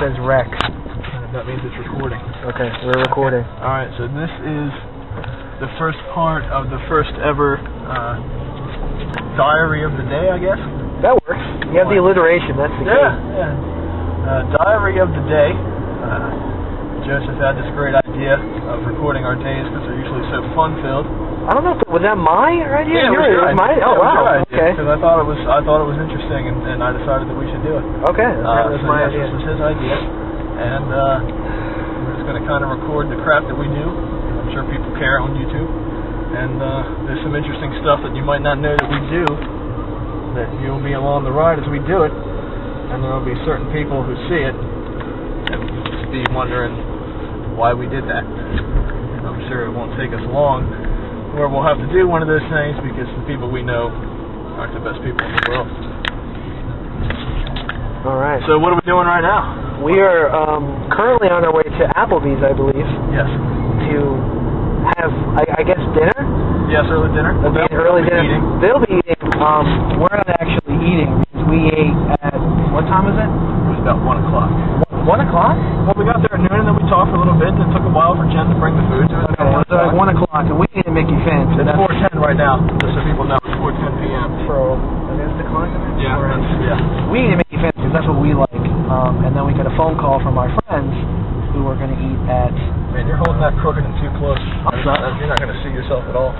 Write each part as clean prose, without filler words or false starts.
says rec. That means it's recording. Okay, we're recording. Okay. Alright, so this is the first part of the first ever diary of the day, I guess. That works. You have the alliteration, that's the key. Yeah. Diary of the day. Joseph had this great idea of recording our days because they're usually so fun-filled. I don't know, was that my idea? Yeah, it was mine? Oh, wow. Okay. Because I thought it was interesting, and I decided that we should do it. Okay, that's my idea. This was his idea, and we're just going to kind of record the crap that we do. I'm sure people care on YouTube, and there's some interesting stuff that you might not know that we do, that you'll be along the ride as we do it, and there will be certain people who see it and just be wondering why we did that. And I'm sure it won't take us long where we'll have to do one of those things because the people we know aren't the best people in the world. Alright. So what are we doing right now? We are currently on our way to Applebee's, I believe. Yes. To have, I guess, dinner? Yes, early dinner. Early dinner. Eating. They'll be eating. We're not actually eating. We ate at, what time is it? It was about 1 o'clock. 1 o'clock? Well, we got there at noon and then we talked for a little bit and it took a while for Jen to bring the food. So it was like 1 o'clock and we ate at Mickey Fence. It's 4:10 right now, just so people know. It's 4:10 p.m. So, is the clock? Yeah, We ate at Mickey Fence because that's what we like. And then we got a phone call from our friends who were going to eat at... Man, you're holding that crooked and too close. You're not going to see yourself at all.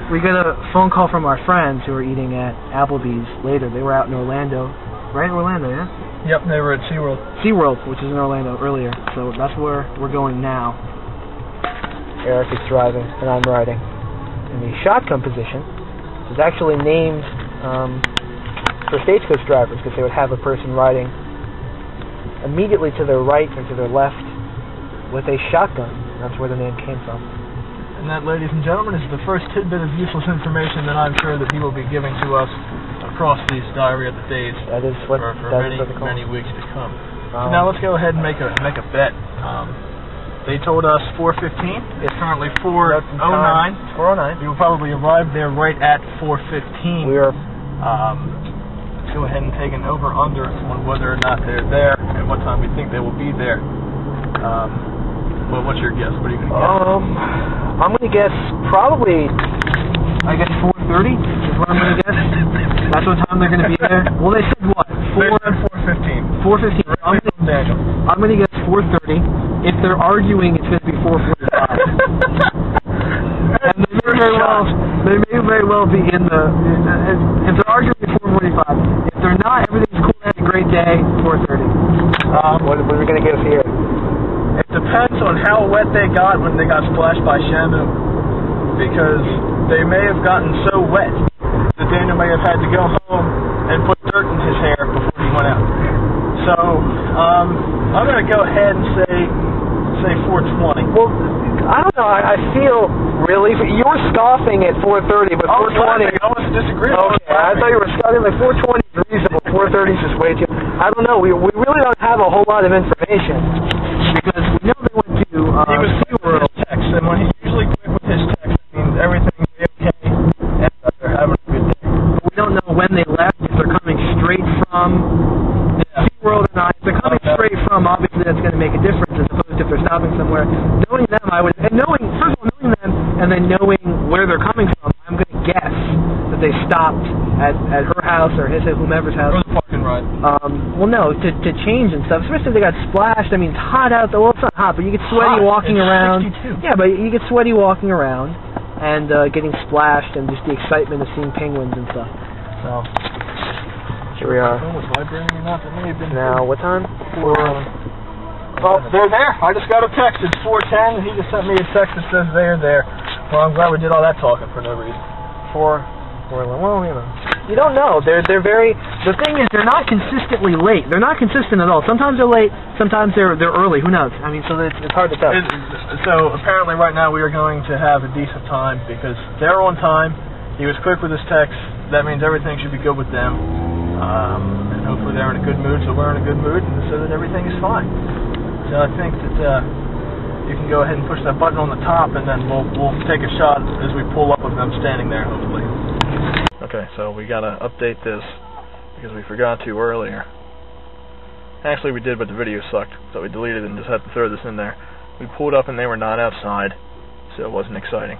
We got a phone call from our friends who were eating at Applebee's later. They were out in Orlando. Right? Orlando, yeah? Yep, they were at SeaWorld. SeaWorld, which is in Orlando earlier. So that's where we're going now. Eric is driving, and I'm riding. In the shotgun position, which is actually named for stagecoach drivers, because they would have a person riding immediately to their right or to their left with a shotgun. That's where the name came from. And that, ladies and gentlemen, is the first tidbit of useless information that I'm sure that he will be giving to us across these Diary of the Days that is what, for many weeks to come. So now let's go ahead and make a bet. They told us 4:15. It's currently 4:09. 4:09. We will probably arrive there right at 4:15. We are. Let's go ahead and take an over/under on whether or not they're there and what time we think they will be there. Well, what's your guess? What are you going to guess? I'm going to guess probably, I guess 4:30 is what I'm going to guess. That's what time they're going to be there. Well, they said what? 4:15. 4:15. I'm going to guess 4:30. If they're arguing, it's going to be 4:45. And they may very well be in the. If they're arguing at 4:45, if they're not, everything's cool. They had a great day. 4:30. What are we going to guess here? It depends on how wet they got when they got splashed by Shamu, because they may have gotten so wet that Daniel may have had to go home and put dirt in his hair before he went out. So I'm going to go ahead and say 4:20. Well, I don't know. I feel really you were scoffing at 4:30, but 4:20. I was disagreeing. Okay, I thought you were scoffing. Like 4:20 is reasonable. 4:30 is just way too. I don't know. We really don't have a whole lot of information because we know they went to. He was quick with his text, and when he's usually quick with his text, it means everything will be okay, and they're having a good day. But we don't know when they left. If they're coming straight from SeaWorld or not. If they're coming straight from, obviously that's going to make a difference as opposed to if they're stopping somewhere. Knowing them, first of all, knowing them, and then knowing where they're coming from, I'm going to guess that they stopped at her house or whomever's house. Or the parking ride. Well, no, to change and stuff. Especially if they got splashed. I mean, it's hot out there. Well, it's not hot, but you get sweaty walking around. 62. Yeah, but you get sweaty walking around and getting splashed and just the excitement of seeing penguins and stuff. So, here we are. Now, what time? Well, they're there. I just got a text. It's 4:10. He just sent me a text that says they're there. Well, I'm glad we did all that talking for no reason. Well, you don't know. They're very. The thing is, they're not consistently late. They're not consistent at all. Sometimes they're late. Sometimes they're early. Who knows? I mean, so it's hard to tell. So apparently, right now we are going to have a decent time because they're on time. He was quick with his text. That means everything should be good with them, and hopefully they're in a good mood. So we're in a good mood, and so that everything is fine. So I think that you can go ahead and push that button on the top, and then we'll take a shot as we pull up of them standing there, hopefully. Okay, so we gotta update this because we forgot to earlier. Actually, we did, but the video sucked, so we deleted it and just had to throw this in there. We pulled up and they were not outside, so it wasn't exciting.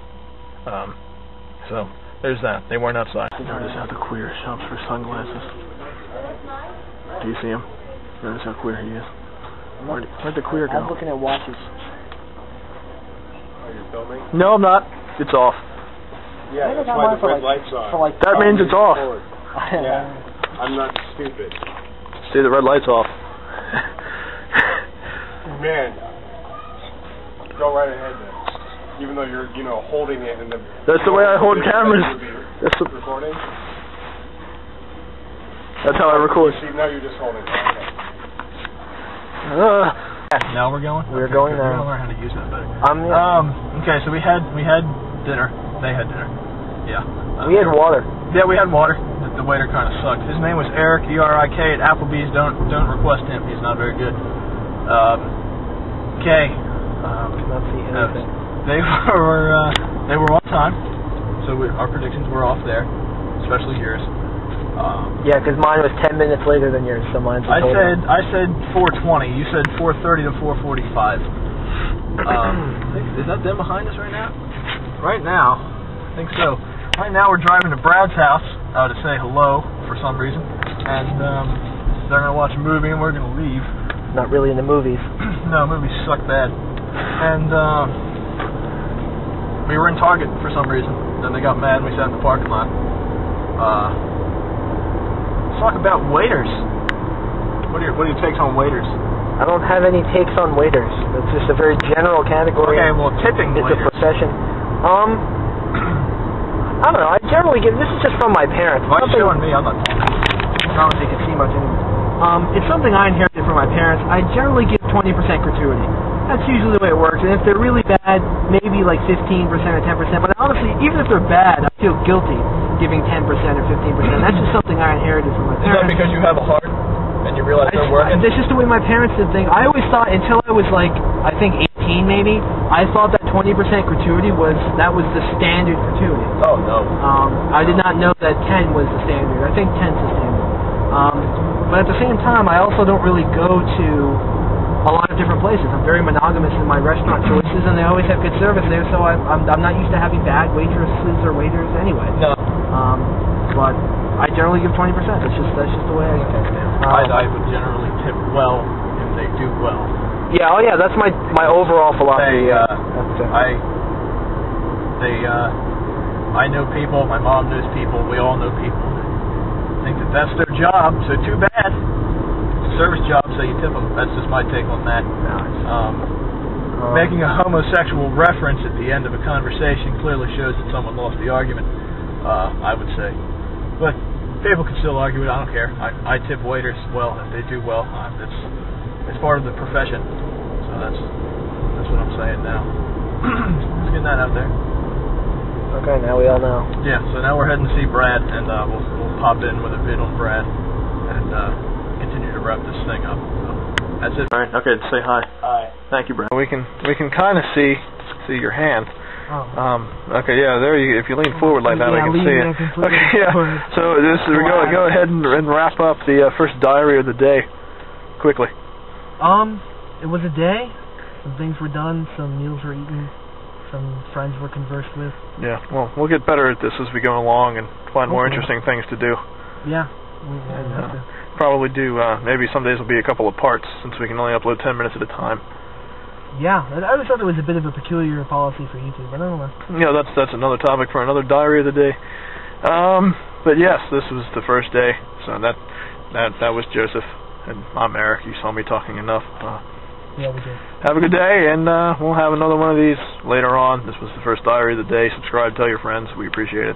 So there's that. They weren't outside. Notice how the queer shops for sunglasses. Do you see him? Notice how queer he is. Where'd the queer go? I'm looking at watches. Are you filming? No, I'm not. It's off. Yeah, that's why the red lights on. That means it's off. Yeah, I'm not stupid. See, the red light's off. Man, go right ahead then. Even though you're, holding it and the... That's the way I hold cameras. That's the recording? That's how I record. See, now you're just holding it. Now we're going? We're going now. We're going to learn how to use that better. Okay, so we had dinner. They had dinner. Yeah. We had water. Yeah, we had water. The waiter kind of sucked. His name was Eric, E-R-I-K, at Applebee's. Don't request him. He's not very good. Okay. Not see anything. They were on time, so our predictions were off there, especially yours. Yeah, because mine was 10 minutes later than yours, so mine's. I said 4:20. You said 4:30 to 4:45. Is that them behind us right now? Right now, I think so. Right now we're driving to Brad's house to say hello for some reason, and they're gonna watch a movie and we're gonna leave. Not really into movies. No, movies suck bad. And we were in Target for some reason. Then they got mad and we sat in the parking lot. Let's talk about waiters. What are your takes on waiters? I don't have any takes on waiters. It's just a very general category. Okay, well, tipping It's waiters. a profession. I don't know. I generally give. This is just from my parents. Why are you showing me? I'm not talking. I don't think you can see much anymore. It's something I inherited from my parents. I generally give 20% gratuity. That's usually the way it works. And if they're really bad, maybe like 15% or 10%. But honestly, even if they're bad, I feel guilty giving 10% or 15%. That's just something I inherited from my Is parents. that because you have a heart and you realize they're working? That's just the way my parents did things. I always thought, until I was like, I think 18 maybe, I thought that 20% gratuity was the standard gratuity. Oh, no. I did not know that 10 was the standard. I think 10's the standard. But at the same time, I also don't really go to a lot of different places. I'm very monogamous in my restaurant choices, and they always have good service there, so I'm not used to having bad waitresses or waiters anyway. No. But I generally give 20%. That's just the way I would generally tip well if they do well. Yeah, oh yeah, that's my overall philosophy. I know people, my mom knows people, we all know people that think that that's their job, so too bad. It's a service job, so you tip them. That's just my take on that. Making a homosexual reference at the end of a conversation clearly shows that someone lost the argument, I would say. But people can still argue it, I don't care. I tip waiters well if they do well. It's part of the profession. So that's what I'm saying now. Let's get that out there. Okay, now we all know. Yeah, so now we're heading to see Brad, and we'll pop in with a vid on Brad and continue to wrap this thing up. So that's it. All right. Okay. Say hi. Hi. Thank you, Brad. We can kind of see your hand. Oh. Okay. Yeah. There. If you lean forward like that, I can see it. Okay. Yeah. So go ahead and wrap up the first diary of the day quickly. It was a day. Some things were done. Some meals were eaten. Some friends were conversed with. Yeah. Well, we'll get better at this as we go along and find more interesting things to do. Yeah. Probably do. Maybe some days will be a couple of parts since we can only upload 10 minutes at a time. Yeah, I always thought it was a bit of a peculiar policy for YouTube, but I don't know. Yeah, that's another topic for another diary of the day. But yes, this was the first day, so that was Joseph, and I'm Eric. You saw me talking enough. Yeah, we did. Have a good day, and we'll have another one of these later on. This was the first diary of the day. Subscribe, tell your friends. We appreciate it.